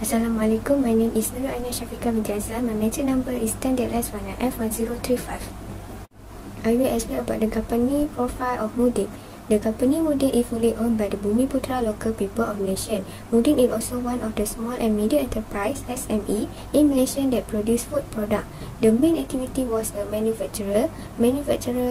Assalamualaikum, my name is Nurul Aina Syafiqah Mijazah. My metric number is 10-1F1035. I will explain about the company profile of Mudin. The company Mudin is fully owned by the Bumiputra local people of Malaysia. Mudin is also one of the small and medium enterprise (SME) in Malaysia that produce food product. The main activity was a manufacturer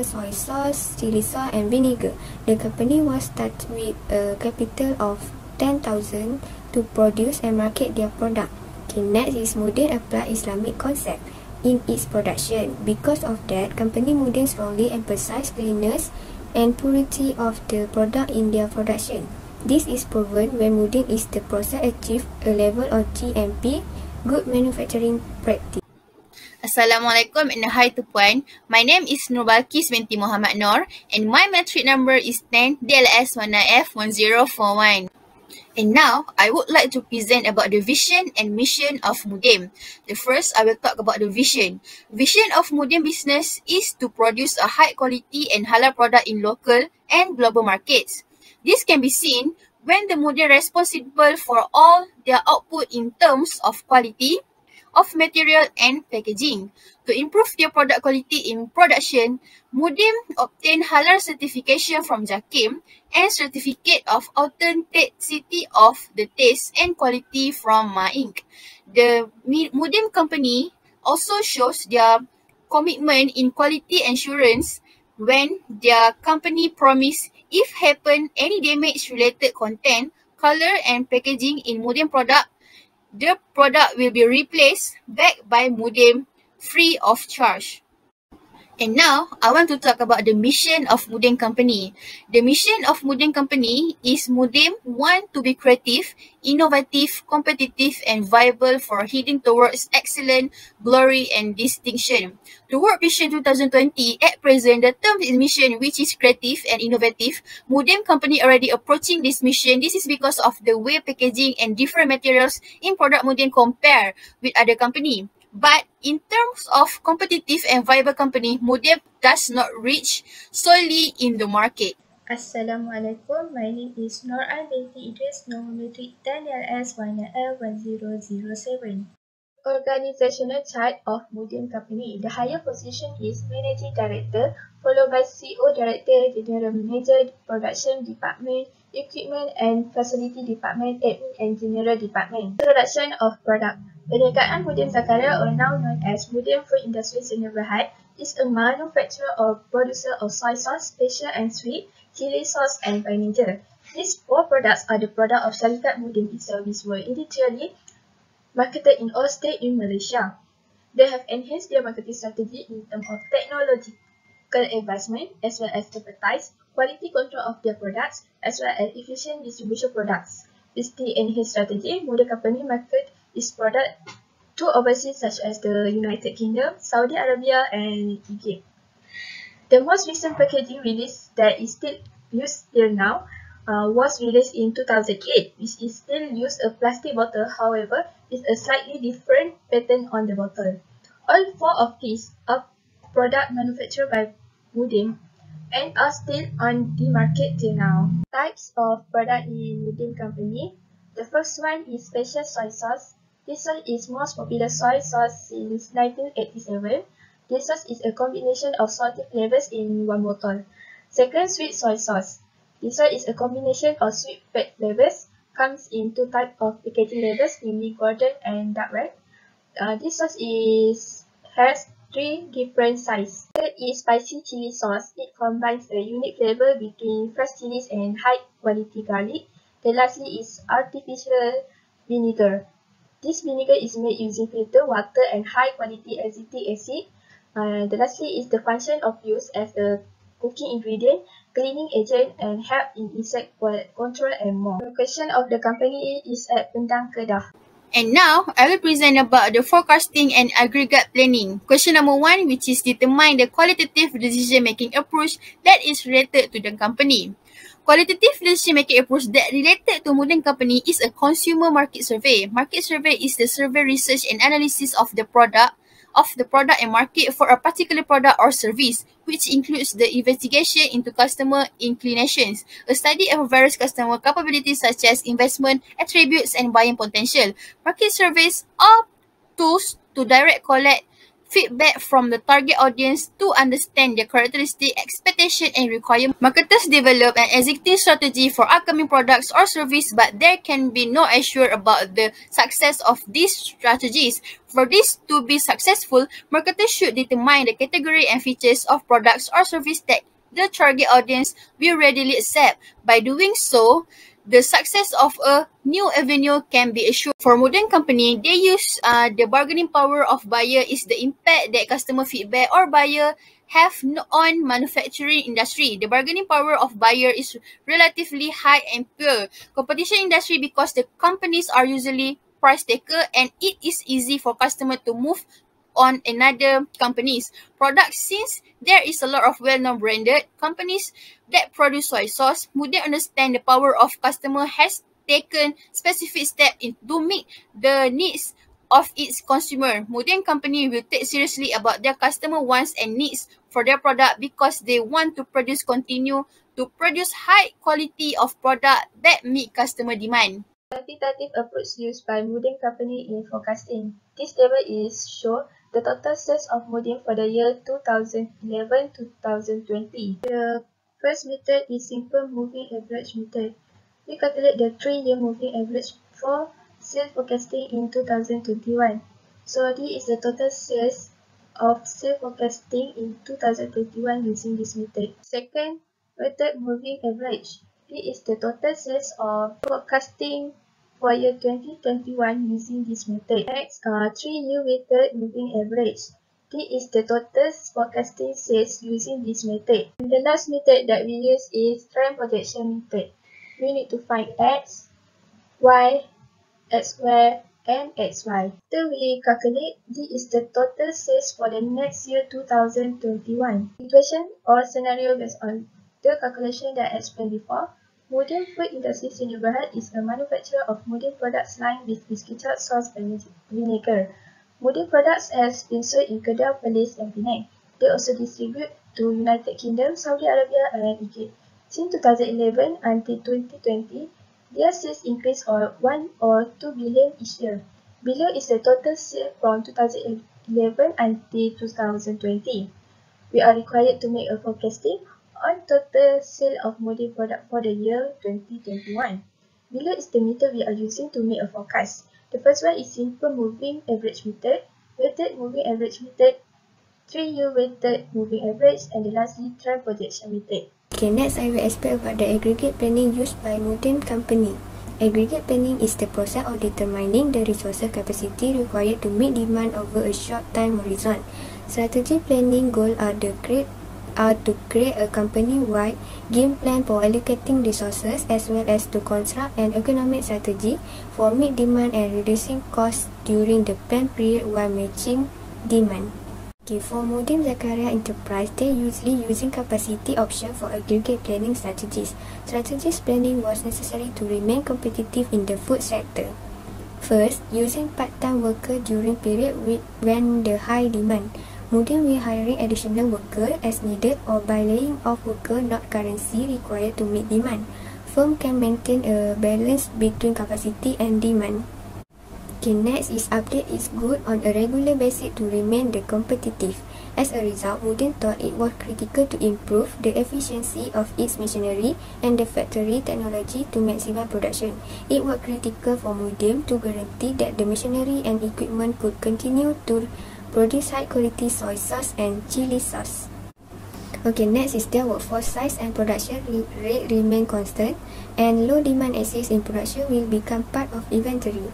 soy sauce, chili sauce and vinegar. The company was started with a capital of 10,000 to produce and market their product. Next is Mudin apply Islamic concept in its production. Because of that, company Mudin strongly emphasize cleanliness and purity of the product in their production. This is proven when Mudin is the process achieve a level of GMP, good manufacturing practice. Assalamualaikum and hi to Puan. My name is Nur Balkis binti Muhammad Noor and my metric number is 10 DLS1F1041. And now, I would like to present about the vision and mission of Mudin. The first, I will talk about the vision. Vision of Mudin business is to produce a high quality and halal product in local and global markets. This can be seen when the Mudin responsible for all their output in terms of quality, of material and packaging. To improve their product quality in production, Mudin obtained halal certification from JAKIM and certificate of authenticity of the taste and quality from MAINC. The Mudin company also shows their commitment in quality assurance when their company promise if happen any damage related content, color and packaging in Mudin product, the product will be replaced back by Mudin free of charge. And now, I want to talk about the mission of Mudin Company. The mission of Mudin Company is Mudin want to be creative, innovative, competitive and viable for heading towards excellent, glory and distinction. Toward Vision 2020, at present, the term is mission which is creative and innovative. Mudin Company already approaching this mission. This is because of the way packaging and different materials in product Mudin compare with other company. But in terms of competitive and viable company, Mudin does not reach solely in the market. Assalamualaikum, my name is Nur binti Idris, nombor metric 10LS1L1007. Organizational chart of Mudin Company. The higher position is Managing Director, followed by CEO Director, General Manager, Production Department, Equipment and Facility Department, Admin and General Department. Introduction of product. Perniagaan Mudin Zakaria, or now known as Mudin Food Industries Sdn Bhd, is a manufacturer or producer of soy sauce, special and sweet, chili sauce and vinegar. These four products are the product of Syarikat Mudin itself. These were individually marketed in all states in Malaysia. They have enhanced their marketing strategy in terms of technological advancement as well as expertise, quality control of their products, as well as efficient distribution products. With the enhanced strategy, Mudin Company market its product to overseas such as the United Kingdom, Saudi Arabia and Egypt. The most recent packaging release that is still used till now was released in 2008, which is still use a plastic bottle, however, is a slightly different pattern on the bottle. All four of these are product manufactured by Mudin and are still on the market till now. Types of product in Mudin Company. The first one is special soy sauce. This one is most popular soy sauce since 1987. This sauce is a combination of salty flavors in one bottle. Second, sweet soy sauce. This one is a combination of sweet fat flavors. Comes in two types of packaging labels, namely golden and dark red. This sauce has three different sizes. Third is spicy chili sauce. It combines a unique flavor between fresh chilies and high quality garlic. The lastly is artificial vinegar. This vinegar is made using filtered water and high quality acetic acid. The lastly is the function of use as a cooking ingredient, cleaning agent and help in insect control and more. The location of the company is at Pendang, Kedah. And now, I will present about the forecasting and aggregate planning. Question number 1, which is determine the qualitative decision-making approach that is related to the company. Qualitative decision-making approach that related to Mudin Company is a consumer market survey. Market survey is the survey research and analysis of the product of the product and market for a particular product or service, which includes the investigation into customer inclinations, a study of various customer capabilities such as investment, attributes, and buying potential. Market surveys are tools to direct collect feedback from the target audience to understand their characteristic, expectation, and requirement. Marketers develop an executive strategy for upcoming products or service, but there can be no assure about the success of these strategies. For this to be successful, marketers should determine the category and features of products or service that the target audience will readily accept. By doing so, the success of a new avenue can be assured. For modern company, they use the bargaining power of buyer is the impact that customer feedback or buyer have on manufacturing industry. The bargaining power of buyer is relatively high and pure competition industry because the companies are usually price taker and it is easy for customer to move on another company's products. Since there is a lot of well-known branded companies that produce soy sauce, Mudin understand the power of customer has taken specific steps to meet the needs of its consumer. Mudin company will take seriously about their customer wants and needs for their product because they want to continue to produce high quality of product that meet customer demand. Quantitative approach used by Mudin Company in forecasting. This table is show the total sales of Mudin for the year 2011-2020. The first method is simple moving average method. We calculate the 3-year moving average for sales forecasting in 2021. So this is the total sales of sales forecasting in 2021 using this method. Second method, moving average. This is the total sales of forecasting for year 2021 using this method. Next, 3-year weighted moving average. This is the total forecasting sales using this method. And the last method that we use is trend projection method. We need to find X, Y, X square, and XY. After we calculate, this is the total sales for the next year 2021. Situation or scenario based on the calculation that I explained before. Mudin Food Industry Sdn Bhd is a manufacturer of Mudin products line with biscuit sauce and vinegar. Mudin products has been sold in Kedah, Perlis, and Penang. They also distribute to United Kingdom, Saudi Arabia, and Egypt. Since 2011 until 2020, their sales increased of 1 or 2 billion each year. Below is the total sales from 2011 until 2020. We are required to make a forecasting on total sale of Mudin product for the year 2021. Below is the method we are using to make a forecast. The first one is simple moving average method, weighted moving average method, 3-year weighted moving average, and the lastly trend projection method. Okay, next I will explain about the aggregate planning used by Mudin Company. Aggregate planning is the process of determining the resource capacity required to meet demand over a short time horizon. Strategy planning goals are to create a company-wide game plan for allocating resources as well as to construct an economic strategy for meet demand and reducing costs during the plan period while matching demand. Okay, for Mudin Zakaria Enterprise, they usually using capacity option for aggregate planning strategies. Strategies planning was necessary to remain competitive in the food sector. First, using part-time worker during period when the high demand. Mudin will hiring additional worker as needed or by laying off worker not currently required to meet demand. Firm can maintain a balance between capacity and demand. Okay, next is update its goods on a regular basis to remain competitive. As a result, Mudin thought it was critical to improve the efficiency of its machinery and the factory technology to maximize production. It was critical for Mudin to guarantee that the machinery and equipment could continue to produce high quality soy sauce and chili sauce. Okay, next is their workforce size and production rate remain constant, and low demand excess in production will become part of inventory.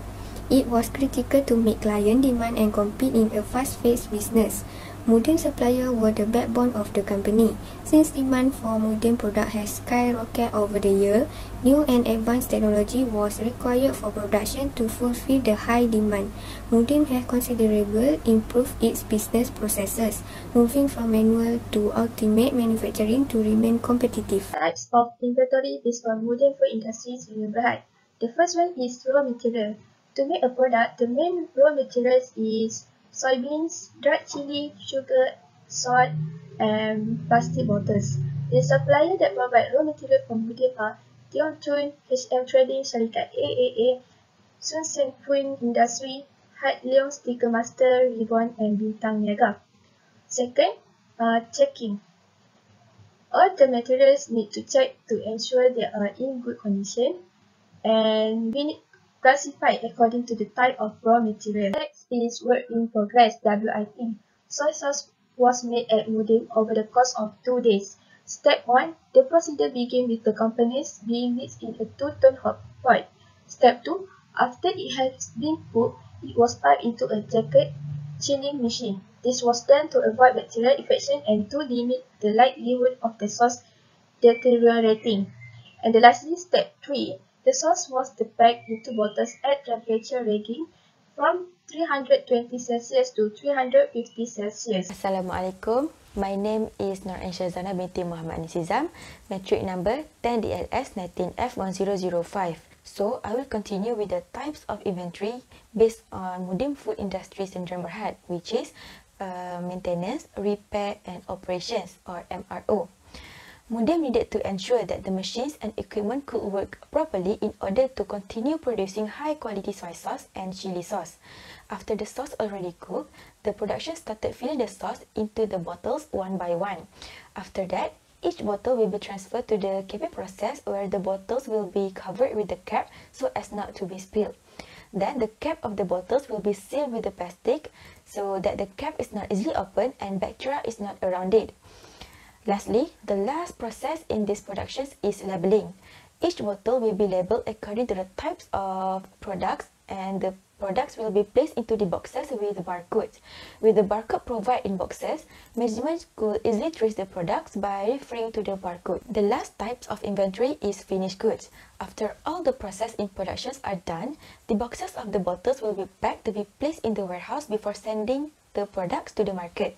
It was critical to meet client demand and compete in a fast-paced business. Mudin suppliers were the backbone of the company. Since demand for Mudin product has skyrocketed over the year, new and advanced technology was required for production to fulfill the high demand. Mudin has considerably improved its business processes, moving from manual to automated manufacturing to remain competitive. Types of inventory based on Mudin Food Industry Sdn Bhd. The first one is raw material. To make a product, the main raw materials is soybeans, dried chili, sugar, salt, and plastic bottles. The supplier that provide raw material for Mudim are Tiong Chun, HM Trading Syarikat AAA, Sun Sen Pun Industry, Hat Leong Sticker Master, Ribbon, and Bintang Niaga. Second, checking. All the materials need to check to ensure they are in good condition and be classified according to the type of raw material. Next is work in progress, WIP. Soy sauce was made at Mudim over the course of 2 days. Step 1. The procedure begins with the components being mixed in a 2-ton hot pot. Step 2. After it has been cooked, it was piped into a jacket chilling machine. This was done to avoid bacterial infection and to limit the likelihood of the sauce deteriorating. And lastly, step 3. The sauce was packed into bottles at temperature ranging from 320 Celsius to 350 Celsius. Assalamualaikum. My name is Nur Shazana binti Muhammad Nisizam, metric number 10DLS19F1005. So, I will continue with the types of inventory based on Mudim Food Industry Sdn Bhd, which is maintenance, repair and operations, or MRO. Mudim needed to ensure that the machines and equipment could work properly in order to continue producing high-quality soy sauce and chili sauce. After the sauce already cooked, the production started filling the sauce into the bottles one by one. After that, each bottle will be transferred to the capping process where the bottles will be covered with the cap so as not to be spilled. Then the cap of the bottles will be sealed with the plastic so that the cap is not easily opened and bacteria is not around it. Lastly, the last process in these productions is labeling. Each bottle will be labeled according to the types of products and the products will be placed into the boxes with barcodes. With the barcode provided in boxes, management could easily trace the products by referring to the barcode. The last types of inventory is finished goods. After all the process in productions are done, the boxes of the bottles will be packed to be placed in the warehouse before sending the products to the market.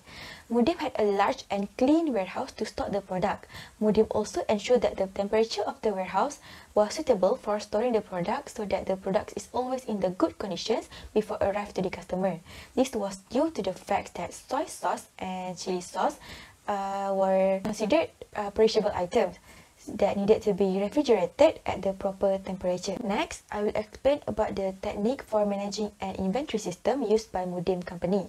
Mudim had a large and clean warehouse to stock the product. Mudim also ensured that the temperature of the warehouse was suitable for storing the product so that the product is always in the good conditions before arrive to the customer. This was due to the fact that soy sauce and chili sauce were considered perishable items that needed to be refrigerated at the proper temperature. Next, I will explain about the technique for managing an inventory system used by Mudim Company.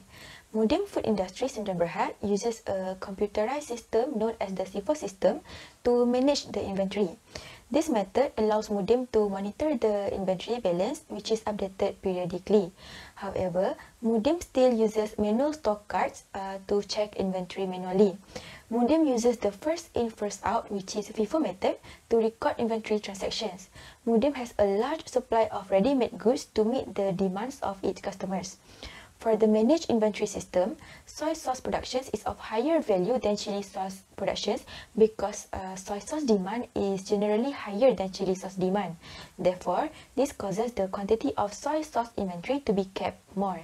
Mudim Food Industry Sdn Bhd uses a computerized system known as the CIFO system to manage the inventory. This method allows Mudim to monitor the inventory balance, which is updated periodically. However, Mudim still uses manual stock cards to check inventory manually. Mudim uses the first in first out, which is FIFO method, to record inventory transactions. Mudim has a large supply of ready-made goods to meet the demands of its customers. For the managed inventory system, soy sauce production is of higher value than chili sauce productions because soy sauce demand is generally higher than chili sauce demand. Therefore, this causes the quantity of soy sauce inventory to be kept more.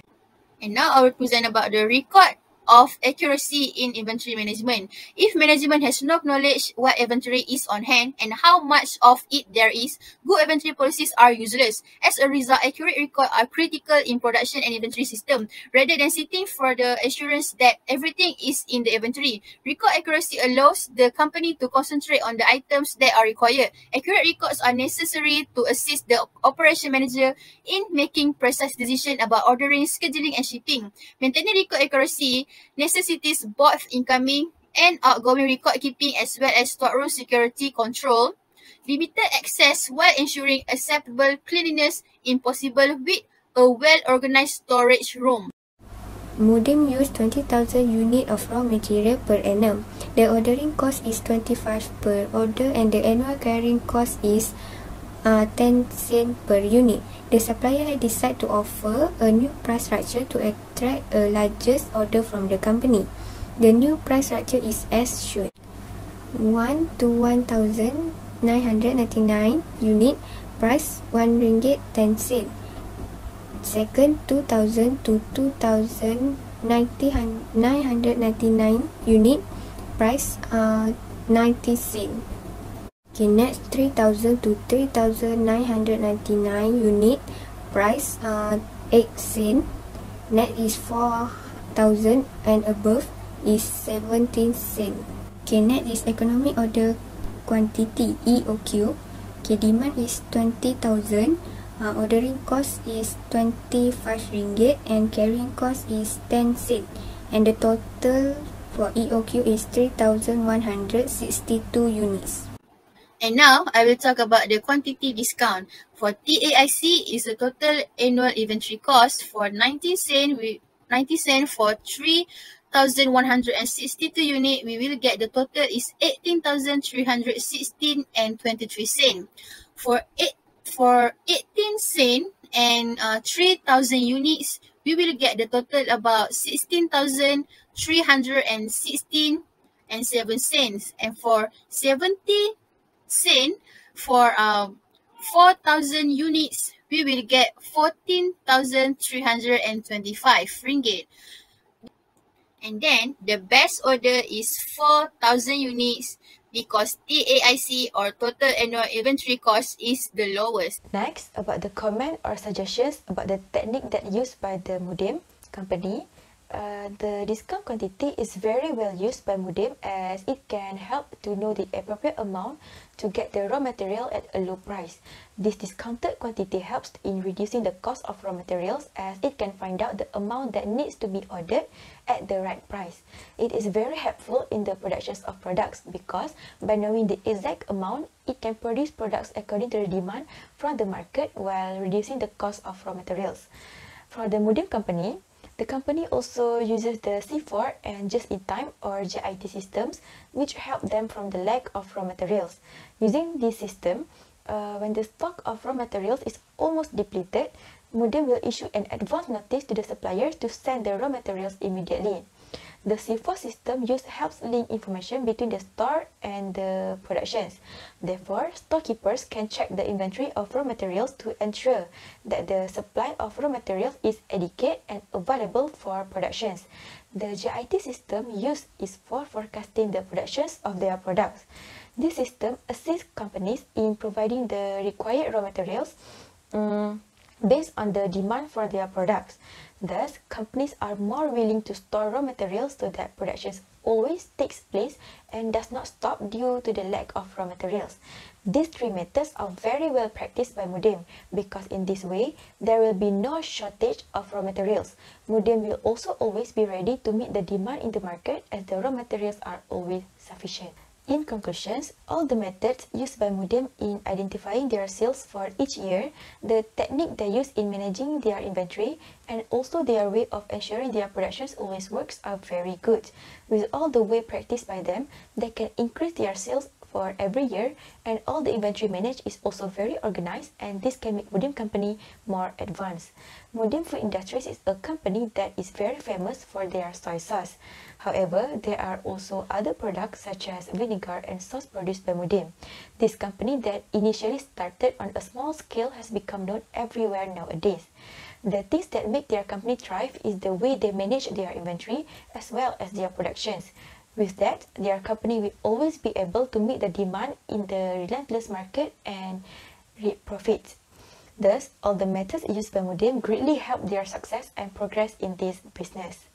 And now I will present about the record of accuracy in inventory management. If management has no knowledge what inventory is on hand and how much of it there is, good inventory policies are useless. As a result, accurate records are critical in production and inventory system. Rather than sitting for the assurance that everything is in the inventory, record accuracy allows the company to concentrate on the items that are required. Accurate records are necessary to assist the operation manager in making precise decisions about ordering, scheduling, and shipping. Maintaining record accuracy necessitates both incoming and outgoing record keeping as well as storeroom security control, limited access while ensuring acceptable cleanliness impossible with a well-organized storage room. Mudim used 20,000 units of raw material per annum. The ordering cost is 25 per order and the annual carrying cost is 10 cents per unit. The supplier had decided to offer a new price structure to attract a largest order from the company. The new price structure is as shown. 1 to 1,999 unit, price 1 ringgit 10 cent. Second, 2,000 to 2,999 unit, price 90 cent. Okay, next 3,000 to 3,999 unit, price 8 cent. Net is 4,000 and above is 17 cent. Okay, net is economic order quantity, EOQ. Okay, demand is 20,000. Ordering cost is 25 ringgit and carrying cost is 10 cent. And the total for EOQ is 3,162 units. And now, I will talk about the quantity discount. For TAIC, is the total annual inventory cost for 90 cent for 3,162 unit. We will get the total is 18,316 and 23 cent. For 18 cent and 3,000 units, we will get the total about 16,316 and 7 cents. And for 70 cent for 4,000 units, we will get 14,325 ringgit. And then the best order is 4,000 units because TAIC or total annual inventory cost is the lowest. Next, about the comment or suggestions about the technique that used by the Mudim company. The discount quantity is very well used by Mudim as it can help to know the appropriate amount to get the raw material at a low price. This discounted quantity helps in reducing the cost of raw materials as it can find out the amount that needs to be ordered at the right price. It is very helpful in the productions of products because by knowing the exact amount, it can produce products according to the demand from the market while reducing the cost of raw materials. For the Mudim company, the company also uses the C4 and just-in-time or JIT systems, which help them from the lack of raw materials. Using this system, when the stock of raw materials is almost depleted, Mudim will issue an advance notice to the suppliers to send the raw materials immediately. The C4 system helps link information between the store and the productions. Therefore, storekeepers can check the inventory of raw materials to ensure that the supply of raw materials is adequate and available for productions. The JIT system used is for forecasting the productions of their products. This system assists companies in providing the required raw materials based on the demand for their products. Thus, companies are more willing to store raw materials so that production always takes place and does not stop due to the lack of raw materials. These three methods are very well practiced by Mudim because in this way, there will be no shortage of raw materials. Mudim will also always be ready to meet the demand in the market as the raw materials are always sufficient. In conclusions, all the methods used by Mudim in identifying their sales for each year, the technique they use in managing their inventory, and also their way of ensuring their productions always works are very good. With all the way practiced by them, they can increase their sales for every year, and all the inventory managed is also very organized, and this can make Mudim company more advanced. Mudim Food Industries is a company that is very famous for their soy sauce. However, there are also other products such as vinegar and sauce produced by Mudim. This company that initially started on a small scale has become known everywhere nowadays. The things that make their company thrive is the way they manage their inventory as well as their productions. With that, their company will always be able to meet the demand in the relentless market and reap profits. Thus, all the methods used by Mudim greatly help their success and progress in this business.